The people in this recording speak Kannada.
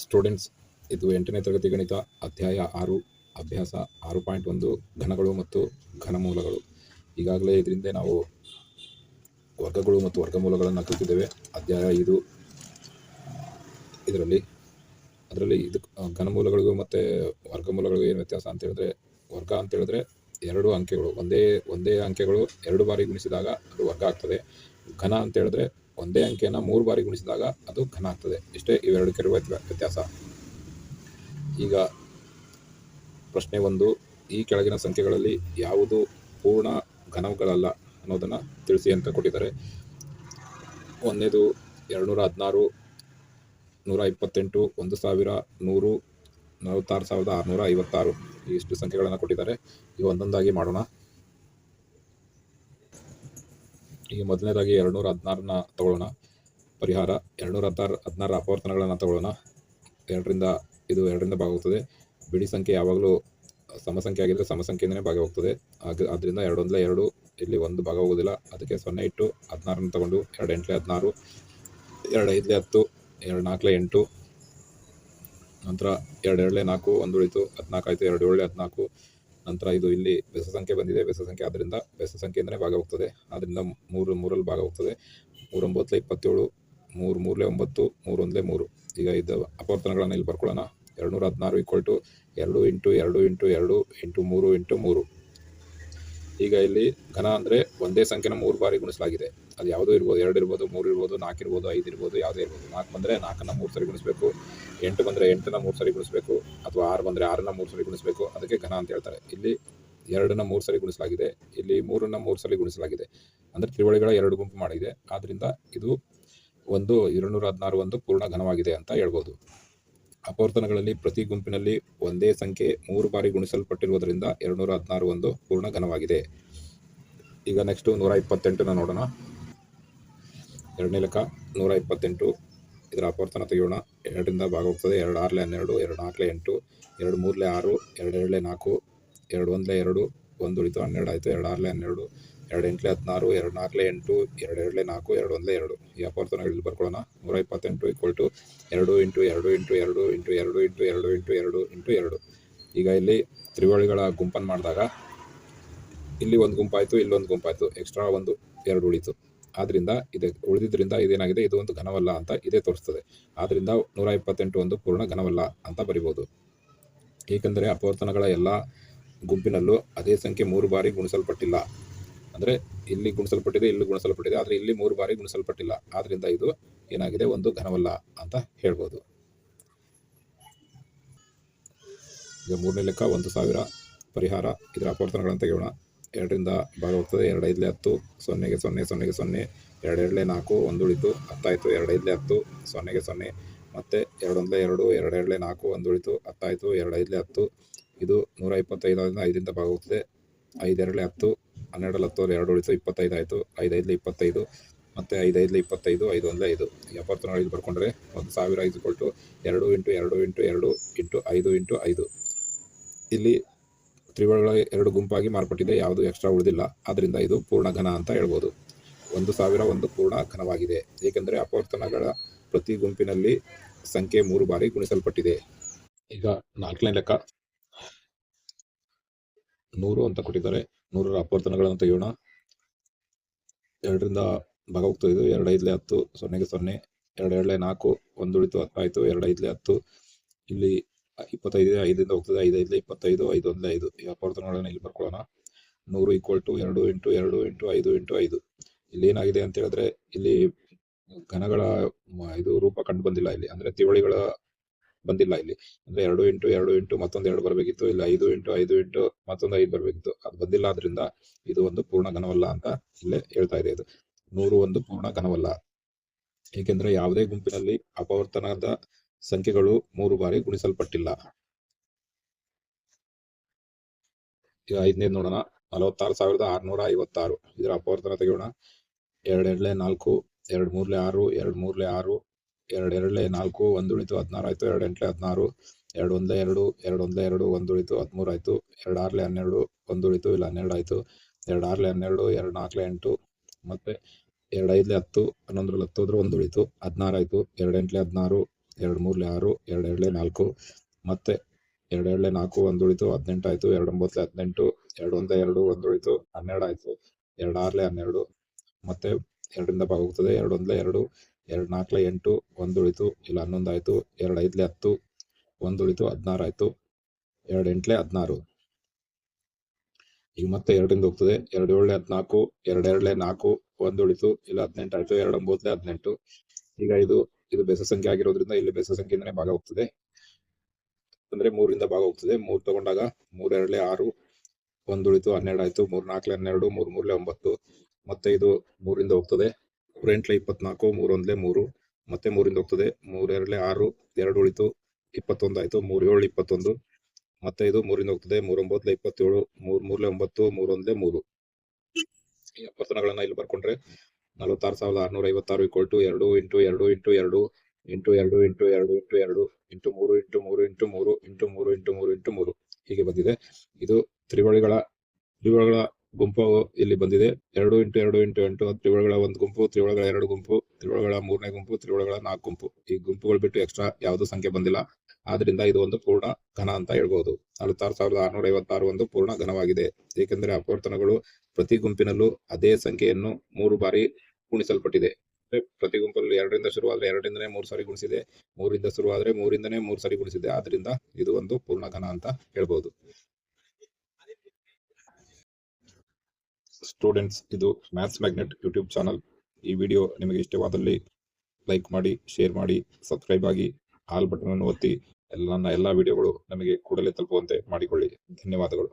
ಸ್ಟೂಡೆಂಟ್ಸ್, ಇದು 8ನೇ ತರಗತಿ ಗಣಿತ ಅಧ್ಯಾಯ 6 ಅಭ್ಯಾಸ 6.1 ಘನಗಳು ಮತ್ತು ಘನಮೂಲಗಳು. ಈಗಾಗಲೇ ಇದರಿಂದ ನಾವು ವರ್ಗಗಳು ಮತ್ತು ವರ್ಗಮೂಲಗಳನ್ನು ಕಲಿತಿದ್ದೇವೆ. ಅಧ್ಯಾಯ 5 ಅದರಲ್ಲಿ ಇದು ಘನಮೂಲಗಳಿಗೂ ಮತ್ತು ವರ್ಗಮೂಲಗಳಿಗೂ ಏನು ವ್ಯತ್ಯಾಸ ಅಂತ ಹೇಳಿದ್ರೆ, ವರ್ಗ ಅಂತ ಹೇಳಿದ್ರೆ 2 ಅಂಕೆಗಳು ಒಂದೇ ಅಂಕೆಗಳು 2 ಬಾರಿ ಗುಣಿಸಿದಾಗ ಅದು ವರ್ಗ ಆಗ್ತದೆ. ಘನ ಅಂತ ಹೇಳಿದ್ರೆ ಒಂದೇ ಅಂಕೆಯನ್ನು 3 ಬಾರಿ ಗುಣಿಸಿದಾಗ ಅದು ಘನ ಆಗ್ತದೆ. ಇಷ್ಟೇ ಇವೆರಡಕ್ಕಿರುವ ವ್ಯತ್ಯಾಸ. ಈಗ ಪ್ರಶ್ನೆ 1, ಈ ಕೆಳಗಿನ ಸಂಖ್ಯೆಗಳಲ್ಲಿ ಯಾವುದು ಪೂರ್ಣ ಘನಗಳಲ್ಲ ಅನ್ನೋದನ್ನು ತಿಳಿಸಿ ಅಂತ ಕೊಟ್ಟಿದ್ದಾರೆ. 1ನೇದು 216, 128, 1000, 100, 46,656 ಇಷ್ಟು ಸಂಖ್ಯೆಗಳನ್ನು ಕೊಟ್ಟಿದ್ದಾರೆ. ಈಗ ಒಂದೊಂದಾಗಿ ಮಾಡೋಣ. ಈಗ ಮೊದಲನೇದಾಗಿ 216ನ ತಗೊಳ್ಳೋಣ. ಪರಿಹಾರ 216 ಅಪವರ್ತನಗಳನ್ನು ತಗೊಳ್ಳೋಣ. 2ರಿಂದ ಭಾಗವಾಗುತ್ತದೆ. ಬಿಡಿ ಸಂಖ್ಯೆ ಯಾವಾಗಲೂ ಸಮಸಂಖ್ಯೆ ಆಗಿದ್ದರೆ ಸಮಸಂಖ್ಯೆಯಿಂದನೇ ಭಾಗ ಹೋಗ್ತದೆ. ಆದ್ದರಿಂದ 2 1 2, ಇಲ್ಲಿ 1 ಭಾಗ ಹೋಗೋದಿಲ್ಲ. ಅದಕ್ಕೆ 0 ಇಟ್ಟು 16ನ ತಗೊಂಡು 2 8 16, 2 5 10, 2 4 8, ನಂತರ 2 2 4, 1 ಉಳಿತು 14 ಆಯಿತು. 2 7 14, ನಂತರ ಇದು ಇಲ್ಲಿ ಬೆಸ ಸಂಖ್ಯೆ ಬಂದಿದೆ. ಬೆಸ ಸಂಖ್ಯೆ ಆದ್ದರಿಂದ ಬೆಸ ಸಂಖ್ಯೆಯಿಂದಲೇ ಭಾಗ ಹೋಗ್ತದೆ. ಆದ್ದರಿಂದ 3 3ರಲ್ಲಿ ಭಾಗ ಹೋಗ್ತದೆ. 3 9 27, 3 3 9, 3 1 3. ಈಗ ಇದು ಅಪವರ್ತನಗಳನ್ನು ಇಲ್ಲಿ ಬರ್ಕೊಳ್ಳೋಣ. 216 2 ಇಂಟು 2 ಇಂಟು 2 ಇಂಟು 3 ಇಂಟು 3. ಈಗ ಇಲ್ಲಿ ಘನ ಅಂದರೆ ಒಂದೇ ಸಂಖ್ಯೆನ 3 ಬಾರಿ ಗುಣಿಸಲಾಗಿದೆ. ಅದು ಯಾವುದೋ ಇರ್ಬೋದು, 2 ಇರ್ಬೋದು, 3 ಇರ್ಬೋದು, 4 ಇರ್ಬೋದು, 5 ಇರ್ಬೋದು, ಯಾವುದೇ ಇರ್ಬೋದು. 4 ಬಂದರೆ 4ನ್ನು 3 ಸರಿ ಗುಣಿಸಬೇಕು. 8 ಬಂದರೆ 8ನ 3 ಸರಿ ಗುಣಿಸಬೇಕು. ಅಥವಾ 6 ಬಂದರೆ 6ನ 3 ಸರಿ ಗುಣಿಸಬೇಕು. ಅದಕ್ಕೆ ಘನ ಅಂತ ಹೇಳ್ತಾರೆ. ಇಲ್ಲಿ 2ನ 3 ಸರಿ ಗುಣಿಸಲಾಗಿದೆ. ಇಲ್ಲಿ 3ನ 3 ಸರಿ ಗುಣಿಸಲಾಗಿದೆ. ಅಂದರೆ ತ್ರಿವಳಿಗಳ 2 ಗುಂಪು ಮಾಡಿದೆ. ಆದ್ದರಿಂದ ಇದು 216 ಒಂದು ಪೂರ್ಣ ಘನವಾಗಿದೆ ಅಂತ ಹೇಳ್ಬೋದು. ಅಪವರ್ತನಗಳಲ್ಲಿ ಪ್ರತಿ ಗುಂಪಿನಲ್ಲಿ ಒಂದೇ ಸಂಖ್ಯೆ 3 ಬಾರಿ ಗುಣಿಸಲ್ಪಟ್ಟಿರುವುದರಿಂದ 216 ಒಂದು ಪೂರ್ಣ ಘನವಾಗಿದೆ. ಈಗ ನೆಕ್ಸ್ಟ್ 128ನ ನೋಡೋಣ. 2ನೇ ಲೆಕ್ಕ 128. ಇದರ ಅಪವರ್ತನ ತೆಗೆಯೋಣ. 2ರಿಂದ ಭಾಗ ಹೋಗ್ತದೆ. 2 6 12, 2 4 8, 2 3 6, 2 7 4, 2 1 2, 1 ಉಳಿತು 12 ಆಯಿತು. 2 6 12, 2 8 16, 2 4 8, 2 7 4, 2 1 2. ಈ ಅಪವರ್ತನಗಳಲ್ಲಿ ಬರ್ಕೊಳ್ಳೋಣ. 128 2 into 2 into 2 into 2 into 2 into 2 into 2. ಈಗ ಇಲ್ಲಿ ತ್ರಿವಳಿಗಳ ಗುಂಪನ್ನು ಮಾಡಿದಾಗ ಇಲ್ಲಿ ಒಂದು ಗುಂಪಾಯಿತು, ಇಲ್ಲೊಂದು ಗುಂಪಾಯಿತು, ಎಕ್ಸ್ಟ್ರಾ 1 2 ಉಳಿತು. ಆದ್ದರಿಂದ ಉಳಿದಿದ್ದರಿಂದ ಇದೇನಾಗಿದೆ, ಇದು ಒಂದು ಘನವಲ್ಲ ಅಂತ ಇದೇ ತೋರಿಸ್ತದೆ. ಆದ್ದರಿಂದ 128 ಒಂದು ಪೂರ್ಣ ಘನವಲ್ಲ ಅಂತ ಬರಿಬೋದು. ಏಕೆಂದರೆ ಅಪವರ್ತನಗಳ ಎಲ್ಲ ಗುಂಪಿನಲ್ಲೂ ಅದೇ ಸಂಖ್ಯೆ 3 ಬಾರಿ ಗುಣಿಸಲ್ಪಟ್ಟಿಲ್ಲ. ಅಂದರೆ ಇಲ್ಲಿ ಗುಣಿಸಲ್ಪಟ್ಟಿದೆ, ಇಲ್ಲಿ ಗುಣಿಸಲ್ಪಟ್ಟಿದೆ, ಆದರೆ ಇಲ್ಲಿ 3 ಬಾರಿ ಗುಣಿಸಲ್ಪಟ್ಟಿಲ್ಲ. ಆದ್ದರಿಂದ ಇದು ಏನಾಗಿದೆ, ಒಂದು ಘನವಲ್ಲ ಅಂತ ಹೇಳ್ಬೋದು. ಈಗ 3ನೇ ಲೆಕ್ಕ 1000 ಪರಿಹಾರ. ಇದರ ಅಪವರ್ತನಗಳನ್ನು ತೆಗೆಯೋಣ. 2ರಿಂದ ಭಾಗ ಹೋಗ್ತದೆ. 2 5 10, 0ಗೆ 0 0ಗೆ 0, 2 2 4, 1 ಉಳಿತು 10 ಆಯಿತು. 2 5 10, 0ಗೆ 0, ಮತ್ತು 2 1 2, 2 2 4, 1 ಉಳಿತು 10 ಆಯಿತು. 2 5 10, ಇದು 125 5ರಿಂದ ಭಾಗ ಹೋಗ್ತದೆ. 5 2 10, 12 10, 2 ಉಳಿತು 25 ಆಯಿತು. 5 5 25, ಮತ್ತು 5 5 25, 5 1 5. ಈ ಅಪವರ್ತನಗಳಲ್ಲಿ ಬರ್ಕೊಂಡ್ರೆ 1000 2 ಇಂಟು 2 ಇಂಟು 2 ಇಂಟು 5 ಇಂಟು 5. ಇಲ್ಲಿ ತ್ರಿವಳಿಗಳ 2 ಗುಂಪಾಗಿ ಮಾರ್ಪಟ್ಟಿದೆ. ಯಾವುದು ಎಕ್ಸ್ಟ್ರಾ ಉಳಿದಿಲ್ಲ. ಆದ್ದರಿಂದ ಇದು ಪೂರ್ಣ ಘನ ಅಂತ ಹೇಳ್ಬೋದು. 1000 ಒಂದು ಪೂರ್ಣ ಘನವಾಗಿದೆ. ಏಕೆಂದರೆ ಅಪವರ್ತನಗಳ ಪ್ರತಿ ಗುಂಪಿನಲ್ಲಿ ಸಂಖ್ಯೆ 3 ಬಾರಿ ಗುಣಿಸಲ್ಪಟ್ಟಿದೆ. ಈಗ 4ನೇ ಲೆಕ್ಕ 100 ಅಂತ ಕೊಟ್ಟಿದ್ದಾರೆ. 100ರ ಅಪವರ್ತನಗಳನ್ನು ತೆಗೆಯೋಣ. 2ರಿಂದ ಭಾಗ ಹೋಗ್ತದೆ. 2 5 10, 0ಗೆ 0, 2 2 4, 1 ಉಳಿತು 10 ಆಯಿತು. 2 5 10, ಇಲ್ಲಿ 25 ಇದೆ. 5ರಿಂದ ಹೋಗ್ತದೆ. 5 5 25, 5 1 5. ಈ ಅಪವರ್ತನಗಳನ್ನು ಇಲ್ಲಿ ಬರ್ಕೊಳ್ಳೋಣ. 100 2 ಇಂಟು 2 ಇಂಟು 5 ಇಂಟು 5. ಇಲ್ಲಿ ಏನಾಗಿದೆ ಅಂತ ಹೇಳಿದ್ರೆ, ಇಲ್ಲಿ ಘನಗಳ ಇದು ರೂಪ ಕಂಡು ಬಂದಿಲ್ಲ. ಇಲ್ಲಿ ಅಂದರೆ ತ್ರಿವಳಿಗಳ ಬಂದಿಲ್ಲ. ಇಲ್ಲಿ ಅಂದರೆ 2 ಇಂಟು 2 ಇಂಟು ಮತ್ತೊಂದು 2 ಬರಬೇಕಿತ್ತು. ಇಲ್ಲಿ 5 ಇಂಟು 5 ಇಂಟು ಮತ್ತೊಂದು 5 ಬರಬೇಕಿತ್ತು. ಅದು ಬಂದಿಲ್ಲ. ಆದ್ರಿಂದ ಇದು ಒಂದು ಪೂರ್ಣ ಘನವಲ್ಲ ಅಂತ ಇಲ್ಲೇ ಹೇಳ್ತಾ ಇದೆ. ಇದು 100 ಒಂದು ಪೂರ್ಣ ಘನವಲ್ಲ. ಏಕೆಂದರೆ ಯಾವುದೇ ಗುಂಪಿನಲ್ಲಿ ಅಪವರ್ತನದ ಸಂಖ್ಯೆಗಳು 3 ಬಾರಿ ಗುಣಿಸಲ್ಪಟ್ಟಿಲ್ಲ. ಈಗ 5ನೇದು ನೋಡೋಣ. 46,656. ಇದರ ಅಪವರ್ತನ ತೆಗೆಯೋಣ. 2 2 4, 2 3 6, 2 3 6, 2 2 4, 1 ಉಳಿತು 16 ಆಯಿತು. 2 8 16, 2 1 2, 2 1 2, 1 ಉಳಿತು 13 ಆಯಿತು. 2 6 12, 1 ಉಳಿತು ಇಲ್ಲ 12 ಆಯಿತು. 2 6 12, 2 4 8, ಮತ್ತು 2 5 10, 11 10 ಹೋದ್ರೆ 1 ಉಳಿತು 16 ಆಯಿತು. 2 8 16, 2 ಮೂರಲೆ 6, 2 ಎರಡಲೆ 4, ಮತ್ತೆ 2 ಎರಡಲೆ 4, 1 ಉಳಿತು 18 ಆಯಿತು, 2 ಒಂಬತ್ತಲೆ 18, 2 ಒಂದಲೆ 2, 1 ಉಳಿತು 12 ಆಯಿತು, 2 ಆರಲೆ 12, ಮತ್ತೆ 2ರಿಂದ ಭಾಗ ಹೋಗ್ತದೆ, 2 ಒಂದಲೆ 2, 2 ನಾಲ್ಕಲೆ 8, 1 ಉಳಿತು, ಇಲ್ಲ 11 ಆಯಿತು, 2 ಐದಲೆ 10, 1 ಉಳಿತು 16 ಆಯಿತು, 2 ಎಂಟಲೆ 16. ಈಗ ಮತ್ತೆ 2ರಿಂದ ಹೋಗ್ತದೆ, 2 ಏಳಲೆ 14, 2 ಎರಡಲೆ 4, 1 ಉಳಿತು, ಇಲ್ಲ 18 ಆಯಿತು, 2 ಒಂಬತ್ತಲೆ 18. ಈಗ ಇದು ಬೆಸ ಸಂಖ್ಯೆ ಆಗಿರೋದ್ರಿಂದ ಇಲ್ಲಿ ಬೆಸ ಸಂಖ್ಯೆಯಿಂದನೇ ಭಾಗ ಹೋಗ್ತದೆ, ಅಂದ್ರೆ 3ರಿಂದ ಭಾಗ ಹೋಗ್ತದೆ. 3 ತಗೊಂಡಾಗ 3 ಎರಡಲೆ 6, 1 ಉಳಿತು 12 ಆಯಿತು, 3 ನಾಲ್ಕಲೆ 12, 3 ಮೂರಲೆ 9, ಮತ್ತೆ ಇದು 3ರಿಂದ ಹೋಗ್ತದೆ. 3 ಎಂಟ್ಲೆ 24, 3 ಒಂದಲೆ 3, ಮತ್ತೆ 3ರಿಂದ ಹೋಗ್ತದೆ. 3 ಎರಡಲೆ 6, 2 ಉಳಿತು 21 ಆಯಿತು, 3 7 21, ಮತ್ತೆ ಇದು 3ರಿಂದ ಹೋಗ್ತದೆ. 3 9ಲೆ 27, 3 ಮೂರಲೆ 9, 3 ಒಂದಲೆ 3. ಈ ಅಪರ್ತನಗಳನ್ನ ಇಲ್ಲಿ ಬರ್ಕೊಂಡ್ರೆ 46,656 = 2 × 2 × 2 × 2 × 2 × 2 × 2 × 2 into 3 into 3 into 3 into 3 into 3 into 3 ಹೀಗೆ ಬಂದಿದೆ. ಇದು ತ್ರಿವಳಿಗಳ ಗುಂಪು ಇಲ್ಲಿ ಬಂದಿದೆ. 2 × 2 × 8 ತ್ರಿವಳಿಗಳ 1 ಗುಂಪು, ತ್ರಿವಳಿಗಳ 2 ಗುಂಪು, ತ್ರಿವಳಿಗಳ 3ನೇ ಗುಂಪು, ತ್ರಿವಳಿಗಳ 4 ಗುಂಪು. ಈ ಗುಂಪುಗಳು ಬಿಟ್ಟು ಎಕ್ಸ್ಟ್ರಾ ಯಾವುದೂ ಸಂಖ್ಯೆ ಬಂದಿಲ್ಲ. ಆದ್ರಿಂದ ಇದು ಒಂದು ಪೂರ್ಣ ಘನ ಅಂತ ಹೇಳ್ಬೋದು. 46,656 ಒಂದು ಪೂರ್ಣ ಘನವಾಗಿದೆ, ಏಕೆಂದರೆ ಅಪವರ್ತನಗಳು ಪ್ರತಿ ಗುಂಪಿನಲ್ಲೂ ಅದೇ ಸಂಖ್ಯೆಯನ್ನು 3 ಬಾರಿ ಗುಣಿಸಲ್ಪಟ್ಟಿದೆ. ಪ್ರತಿ ಗುಂಪಲ್ಲಿ 2ರಿಂದ ಶುರುವಾದ್ರೆ 2ರಿಂದನೇ 3 ಸಾರಿ ಗುಣಿಸಿದೆ, 3ರಿಂದ ಶುರುವಾದ್ರೆ 3ರಿಂದನೇ 3 ಸಾರಿ ಗುಣಿಸಿದೆ. ಆದ್ರಿಂದ ಇದು ಒಂದು ಪೂರ್ಣ ಘನ ಅಂತ ಹೇಳ್ಬೋದು. ಸ್ಟೂಡೆಂಟ್ಸ್, ಇದು ಮ್ಯಾಥ್ಸ್ ಮ್ಯಾಗ್ನೆಟ್ ಯೂಟ್ಯೂಬ್ ಚಾನಲ್. ಈ ವಿಡಿಯೋ ನಿಮಗೆ ಇಷ್ಟವಾದಲ್ಲಿ ಲೈಕ್ ಮಾಡಿ, ಶೇರ್ ಮಾಡಿ, ಸಬ್ಸ್ಕ್ರೈಬ್ ಆಗಿ, ಆಲ್ ಬಟನ್ ಅನ್ನು ಒತ್ತಿ. ಎಲ್ಲ ವಿಡಿಯೋಗಳು ನಮಗೆ ಕೂಡಲೇ ತಲುಪುವಂತೆ ಮಾಡಿಕೊಳ್ಳಿ. ಧನ್ಯವಾದಗಳು.